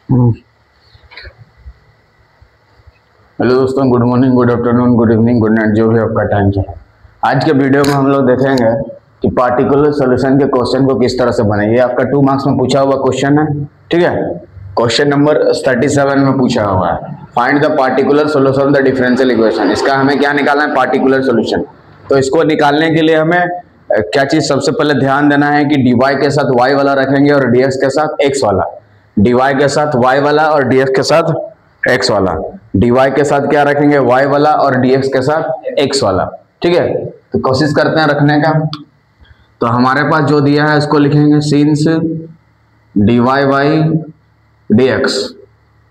Hello दोस्तों, good morning, good afternoon, good evening, good night, जो भी आपका टाइम है। आज के वीडियो में हम लोग देखेंगे कि पार्टिकुलर सॉल्यूशन के क्वेश्चन को किस तरह से बने। ये आपका 2 मार्क्स में पूछा हुआ क्वेश्चन है, ठीक है। क्वेश्चन नंबर 37 में पूछा हुआ है, find the particular solution of the differential equation. इसका हमें क्या निकालना है? Particular solution. तो इसको निकालने के लिए हमें क्या चीज सबसे पहले ध्यान देना है कि dy के साथ y वाला रखेंगे और dx के साथ x वाला। dy के साथ y वाला और dx के साथ x वाला। dy के साथ क्या रखेंगे? y वाला और dx के साथ x वाला, ठीक है। तो कोशिश करते हैं रखने का। तो हमारे पास जो दिया है उसको लिखेंगे since dy by dx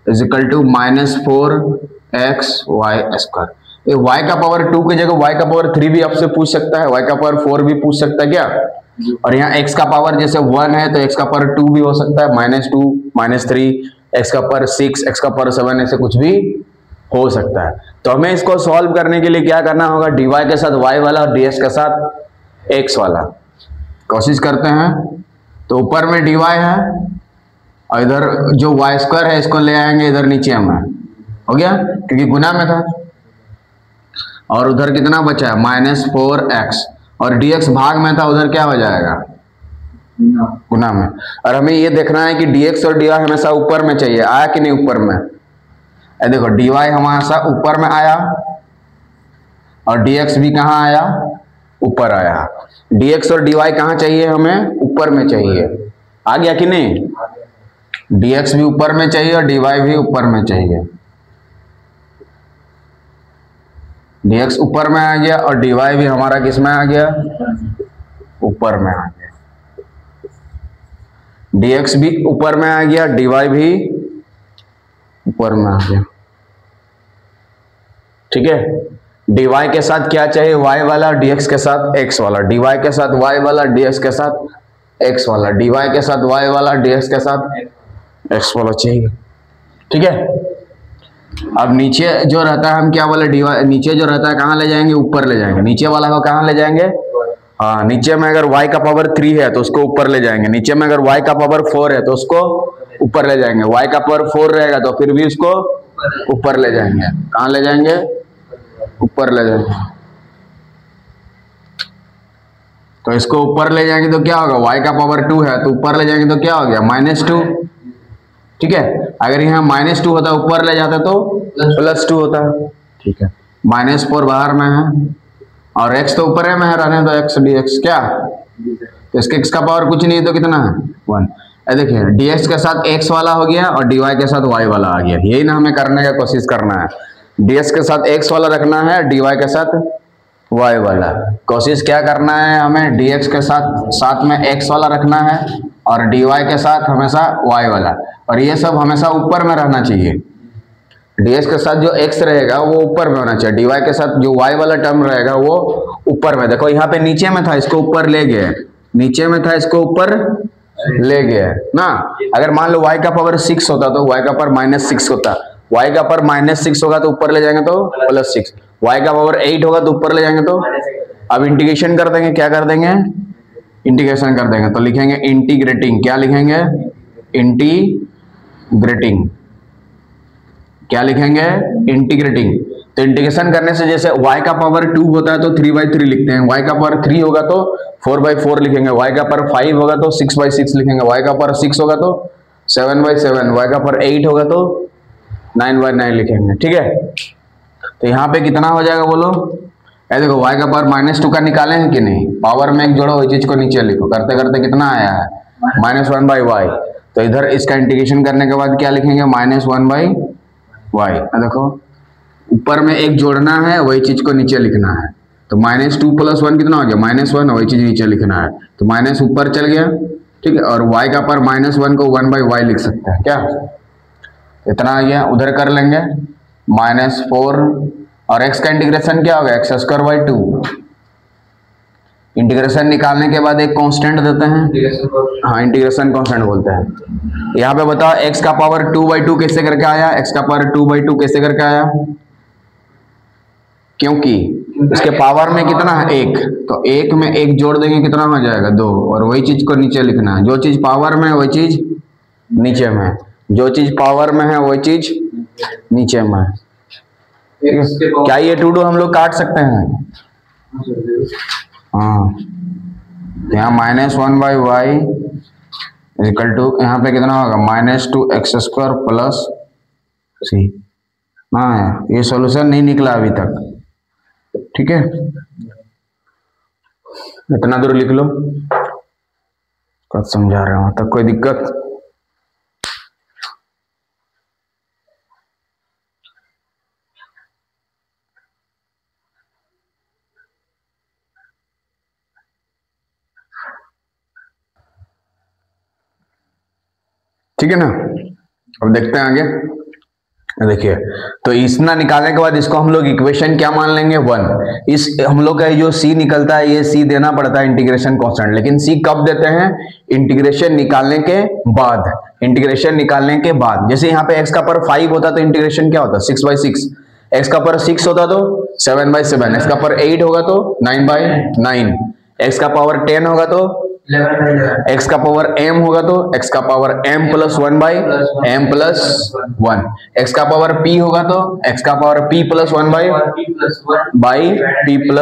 is equal to -4xy²। ये y का पावर 2 की जगह y का पावर 3 भी आपसे पूछ सकता है, y का पावर 4 भी पूछ सकता है क्या। और यहाँ x का पावर जैसे 1 है तो x का पावर 2 भी हो सकता है, -2, -3, x का पावर 6, x का पावर 7, ऐसे कुछ भी हो सकता है। तो हमें इसको सॉल्व करने के लिए क्या करना होगा? dy के साथ y वाला और dx के साथ x वाला। कोशिश करते हैं। तो ऊपर में dy है और इधर जो y² है इसको ले आएंगे इधर नीचे में, हो गया क्योंकि गुना में था। और उधर कितना बचा है? -4x, और dx भाग में था, उधर क्या हो जाएगा? गुना में। और हमें ये देखना है कि dx और dy हमेशा ऊपर में चाहिए। आया कि नहीं ऊपर में? देखो dy हमारा ऊपर में आया और dx भी कहाँ आया? ऊपर आया। dx और dy कहाँ चाहिए? हमें ऊपर में चाहिए। आ गया कि नहीं? dx भी ऊपर में चाहिए और dy भी ऊपर में चाहिए। dx ऊपर में आ गया और dy भी हमारा किस में आ गया? ऊपर में आ गया। dx भी ऊपर में आ गया, dy भी ऊपर में आ गया, ठीक है। dy के साथ क्या चाहिए? y वाला, dx के साथ x वाला। dy के साथ y वाला, dx के साथ x वाला। dy के साथ y वाला, dx के साथ x वाला चाहिए, ठीक है। अब नीचे जो रहता है हम क्या बोले? dy नीचे जो रहता है कहाँ ले जाएंगे? ऊपर ले जाएंगे। नीचे वाला को कहाँ ले जाएंगे? हाँ, नीचे में अगर y का पावर 3 है तो उसको ऊपर ले जाएंगे। नीचे में अगर y का पावर 4 है तो उसको ऊपर ले जाएंगे। y का पावर 4 रहेगा तो फिर भी उसको ऊपर ले जाएंगे। कहाँ ले जाएंगे? ऊपर ले जाएंगे। तो इसको ऊपर ले जाएंगे तो क्या होगा? y का पावर 2 है तो ऊपर ले जाएंगे तो क्या हो गया? -2, ठीक है। अगर यहाँ -2 होता ऊपर ले जाता तो +2 होता, ठीक है। -4 बाहर में है और x तो ऊपर में है, रहने दो x dx क्या। तो इसके x का पावर कुछ नहीं है तो कितना है? 1। देखिए dx के साथ x वाला हो गया और dy के साथ y वाला आ गया। यही ना हमें करने का कोशिश करना है। dx के साथ x वाला रखना है, dy के साथ y वाला। कोशिश क्या करना है हमें? dx के साथ में x वाला रखना है और dy के साथ हमेशा y वाला। और ये सब हमेशा ऊपर में रहना चाहिए। dx के साथ जो x रहेगा वो ऊपर में होना चाहिए, dy के साथ जो y वाला टर्म रहेगा वो ऊपर में। देखो यहाँ पे नीचे में था, इसको ऊपर ले गए। नीचे में था, इसको ऊपर ले गए ना। अगर मान लो y का पावर 6 होता तो y का पावर -6 होता। y का पावर -6 होगा तो ऊपर ले जाएंगे तो +6। y का पावर 8 होगा तो ऊपर ले जाएंगे तो। अब इंटीग्रेशन कर देंगे। क्या कर देंगे? इंटीग्रेशन कर देंगे। तो लिखेंगे इंटीग्रेटिंग। क्या लिखेंगे? इंटीग्रेटिंग। क्या लिखेंगे? इंटीग्रेटिंग। तो इंटीग्रेशन करने से जैसे y का पावर 2 होता है तो 3/3 लिखते हैं। y का पावर 3 होगा तो 4/4 लिखेंगे। y का पावर 5 होगा तो 6/6 लिखेंगे। y का पावर 6 होगा तो 7/7। y का पावर 8 होगा तो 9/9 लिखेंगे, ठीक है। तो यहाँ पे कितना हो जाएगा बोलो? देखो y का पावर -2 का निकाले हैं कि नहीं? पावर में एक जोड़ो, वही चीज को नीचे लिखो। करते करते कितना आया है? -1/y। तो इधर इसका इंटीग्रेशन करने के बाद क्या लिखेंगे? -1/y। देखो ऊपर में एक जोड़ना है, वही चीज को नीचे लिखना है। तो -2 + 1 कितना हो गया? -1, वही चीज नीचे लिखना है। तो माइनस ऊपर चल गया, ठीक है। और y का पावर -1 को 1/y लिख सकते हैं क्या? इतना आ गया। उधर कर लेंगे -4 और x का इंटीग्रेशन क्या होगा? x²/2। इंटीग्रेशन निकालने के बाद एक कांस्टेंट देते हैं, हाँ इंटीग्रेशन कांस्टेंट बोलते हैं। यहाँ पे बताओ x का पावर 2/2 कैसे करके आया? x का पावर 2/2 कैसे करके आया? क्योंकि इसके पावर में कितना है? 1, तो 1 में 1 जोड़ देंगे कितना हो जाएगा? 2। और वही चीज को नीचे लिखना है। जो चीज पावर में है वही चीज नीचे में। जो चीज पावर में है वो चीज नीचे में है। क्या ये 2 हम लोग काट सकते हैं? हाँ, यहाँ -1/y इक्वल टू यहाँ पे कितना होगा -2x² प्लस c। हाँ, ये सॉल्यूशन नहीं निकला अभी तक, ठीक है। इतना दूर लिख लो, कब समझा रहा हूं तब कोई दिक्कत? ठीक है ना। अब देखते हैं आगे। देखिए, तो इतना निकालने के बाद इसको हम लोग इक्वेशन क्या मान लेंगे 1। इस हम लोग का जो c निकलता है ये c देना पड़ता है इंटीग्रेशन कांस्टेंट, लेकिन c कब देते हैं? इंटीग्रेशन निकालने के बाद। इंटीग्रेशन निकालने के बाद जैसे यहाँ पे x का पावर 5 होता तो इंटीग्रेशन क्या होता? 6/6। x का पावर 6 होता तो 7/7। x का पावर 8 होगा तो 9/9। x का पावर 10 होगा तो x का पावर m होगा तो x का पावर m + 1/m + 1। x का पावर p होगा तो x का पावर p + 1/p +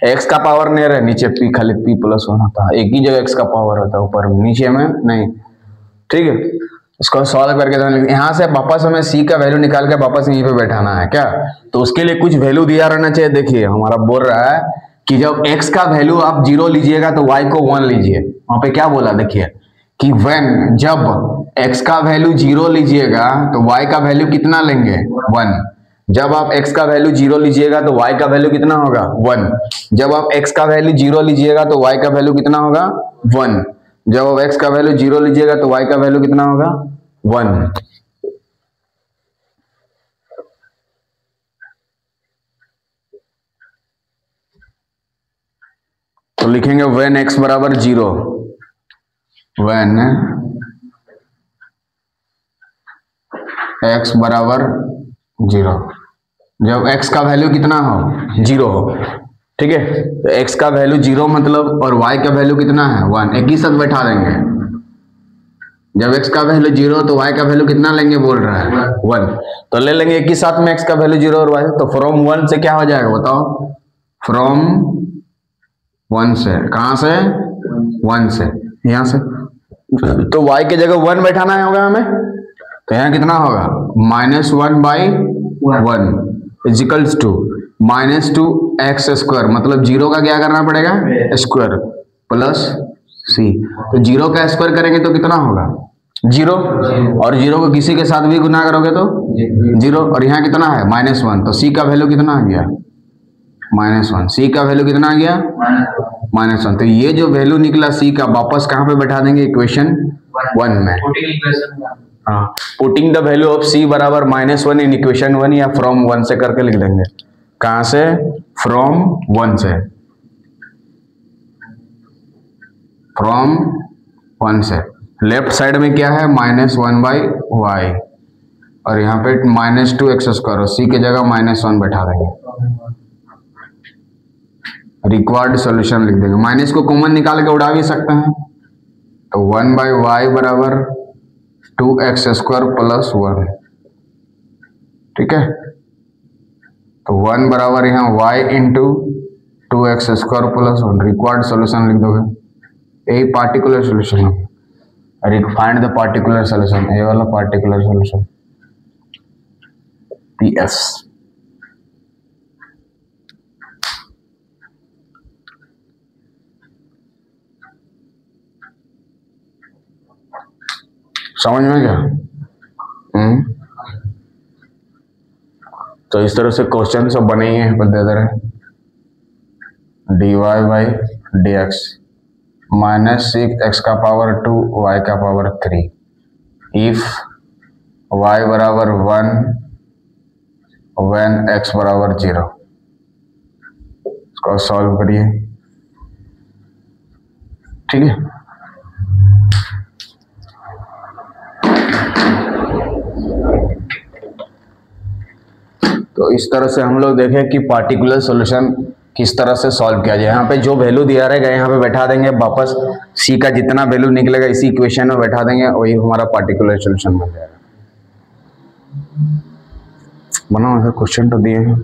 x का पावर नहीं रहे नीचे p, खाली p + 1 होता है। एक ही जगह x का पावर होता है, ऊपर में, नीचे में नहीं। ठीक है, इसको सॉल्व करके यहाँ से वापस हमें c का वैल्यू निकाल के वापस यहीं पे बैठाना है क्या? तो उसके लिए कुछ वैल्यू दिया रहना चाहिए। देखिए हमारा बोल रहा है कि जब x का वैल्यू आप 0 लीजिएगा तो y को 1 लीजिए। वहां पे क्या बोला देखिए कि when, जब x का वैल्यू 0 लीजिएगा तो y का वैल्यू कितना लेंगे? 1। जब आप x का वैल्यू 0 लीजिएगा तो y का वैल्यू कितना होगा? 1। जब आप x का वैल्यू 0 लीजिएगा तो y का वैल्यू कितना होगा? 1। जब आप x का वैल्यू 0 लीजिएगा तो y का वैल्यू कितना होगा? 1। तो लिखेंगे when x बराबर 0, when x बराबर 0, जब x का वैल्यू कितना हो? 0 हो। ठीक है, तो x का वैल्यू 0 मतलब, और y का वैल्यू कितना है? 1। एक ही साथ बैठा देंगे। जब x का वैल्यू 0 तो y का वैल्यू कितना लेंगे बोल रहा है? 1। तो ले लेंगे एक ही साथ में x का वैल्यू 0 और y। तो फ्रॉम 1 से क्या हो जाएगा बताओ? फ्रॉम 1 से, कहां से? 1 से, यहां से। तो y की जगह 1 बैठाना होगा हमें, तो यहाँ कितना होगा? -1/1 इजिकल्स टू -2x², मतलब 0 का क्या करना पड़ेगा? Square plus c। तो 0 का स्क्वायर करेंगे तो कितना होगा? 0, और 0 को किसी के साथ भी गुना करोगे तो 0, और यहाँ कितना है? -1। तो c का वैल्यू कितना आ गया? -1। c का वैल्यू कितना आ गया? -1। तो ये जो वैल्यू निकला c का, वापस कहां पे बैठा देंगे? इक्वेशन 1 में। हाँ, putting the value of c बराबर -1 इन इक्वेशन 1, या फ्रॉम 1 से करके लिख देंगे। कहां से? फ्रॉम 1 से। फ्रॉम 1 से लेफ्ट साइड में क्या है? -1/y, और यहाँ पे -2x², और c की जगह -1 बैठा देंगे। रिक्वायर्ड सॉल्यूशन लिख देंगे। माइनस को कॉमन निकाल के उड़ा भी सकते हैं। तो 1/y बराबर 2x² + 1। ठीक है, तो 1 बराबर यहाँ y × 2x² + 1। रिक्वायर्ड सॉल्यूशन लिख दोगे, यही पार्टिकुलर सॉल्यूशन है। फाइंड द पार्टिकुलर सॉल्यूशन, ये वाला पार्टिकुलर सॉल्यूशन PS। समझ में क्या? तो इस तरह से क्वेश्चन सब बने ही हैं, पर दे दे रहे। dy/dx -6x⁴ y⁴ if y बराबर 1 when x बराबर 0। इसको सॉल्व करिए। ठीक है, तो इस तरह से हम लोग देखें कि पार्टिकुलर सॉल्यूशन किस तरह से सॉल्व किया जाए। यहाँ पे जो वैल्यू दिया रहेगा यहाँ पे बैठा देंगे, वापस सी का जितना वैल्यू निकलेगा इसी इक्वेशन में बैठा देंगे, वही हमारा पार्टिकुलर सॉल्यूशन बन जाएगा। बनाओ, क्वेश्चन तो दिए हैं।